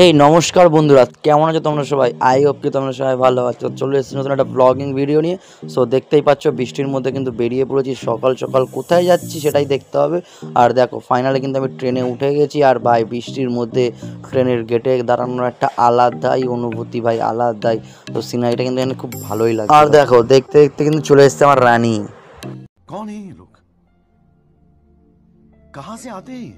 এই নমস্কার বন্ধুরা, কেমন আছো তোমরা সবাই? আই হোপ কি তোমরা সবাই ভালো আছো। চলে এসেছি নতুন একটা ব্লগিং ভিডিও নিয়ে। সো দেখতেই পাচ্ছ বৃষ্টির মধ্যে কিন্তু বেরিয়ে পড়েছি। সকাল সকাল কোথায় যাচ্ছি সেটাই দেখতে হবে। আর দেখো ফাইনালি কিন্তু আমি ট্রেনে উঠে গেছি। আর ভাই বৃষ্টির মধ্যে ট্রেনের গেটে দাঁড়ানোর একটা আলাদাই অনুভূতি ভাই, আলাদাই। তো সিনারিটা কিন্তু এখানে খুব ভালোই লাগে। আর দেখো দেখতে দেখতে কিন্তু চলে এসেছে আমার রানী। कौन है ये लोग? कहां से आते हैं?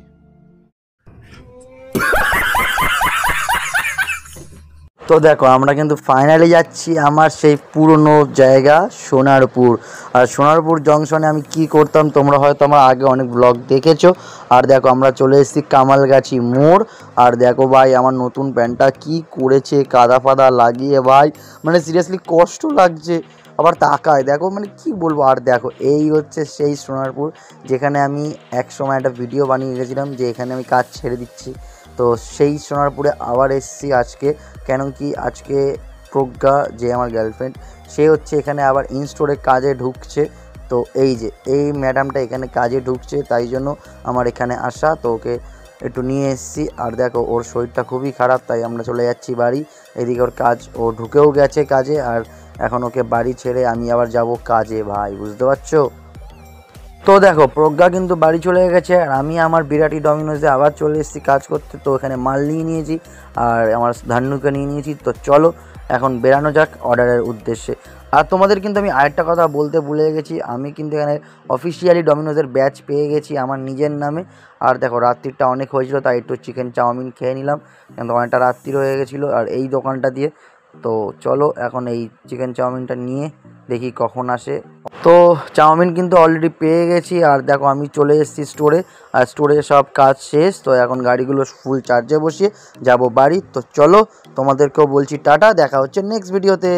তো দেখো আমরা কিন্তু ফাইনালি যাচ্ছি আমার সেই পুরনো জায়গা সোনারপুর। আর সোনারপুর জংশনে আমি কি করতাম তোমরা হয়তো আমার আগে অনেক ব্লগ দেখেছো। আর দেখো আমরা চলে এসেছি কামালগাছি মোড়। আর দেখো ভাই আমার নতুন প্যান্টটা কি করেছে কাদা ফাদা লাগিয়ে ভাই, মানে সিরিয়াসলি কষ্ট লাগছে। আবার তাকায় দেখো, মানে কি বলবো। আর দেখো এই হচ্ছে সেই সোনারপুর যেখানে আমি এক সময় একটা ভিডিও বানিয়ে গেছিলাম যে এখানে আমি কাজ ছেড়ে দিচ্ছি। তো সেই সোনারপুরে আবার এসেছি আজকে, কেন কি আজকে প্রজ্ঞা যে আমার গার্লফ্রেন্ড সে হচ্ছে এখানে আবার ইনস্টোরে কাজে ঢুকছে। তো এই যে এই ম্যাডামটা এখানে কাজে ঢুকছে, তাই জন্য আমার এখানে আসা। তো ওকে একটু নিয়ে এসেছি। আর দেখো ওর শরীরটা খুবই খারাপ, তাই আমরা চলে যাচ্ছি বাড়ি। এদিকে ওর কাজ, ও ঢুকেও গেছে কাজে। আর এখন ওকে বাড়ি ছেড়ে আমি আবার যাব কাজে ভাই, বুঝতে পারছো। তো দেখো প্রজ্ঞা কিন্তু বাড়ি চলে গেছে আর আমি আমার বিরাটি ডমিনোজে আবার চলে এসেছি কাজ করতে। তো এখানে মাল নিয়ে নিয়েছি আর আমার ধান্নুকে নিয়ে নিয়েছি। তো চলো এখন বেরানো যাক অর্ডারের উদ্দেশ্যে। আর তোমাদের কিন্তু আমি আরেকটা কথা বলতে ভুলে গেছি, আমি কিন্তু এখানে অফিসিয়ালি ডমিনোজের ব্যাচ পেয়ে গেছি আমার নিজের নামে। আর দেখো রাত্রিটা অনেক হয়েছিল তাই একটু চিকেন চাউমিন খেয়ে নিলাম, কিন্তু অনেকটা রাত্রি হয়ে গেছিলো আর এই দোকানটা দিয়ে। তো চলো এখন এই চিকেন চাউমিনটা নিয়ে দেখি কখন আসে। তো চাউমিন কিন্তু অলরেডি পেয়ে গেছি। আর দেখো আমি চলে এসেছি স্টোরে, আর স্টোরে সব কাজ শেষ। তো এখন গাড়িগুলো ফুল চার্জে বসিয়ে যাব বাড়ি। তো চলো তোমাদেরকেও বলছি টাটা, দেখা হচ্ছে নেক্সট ভিডিওতে।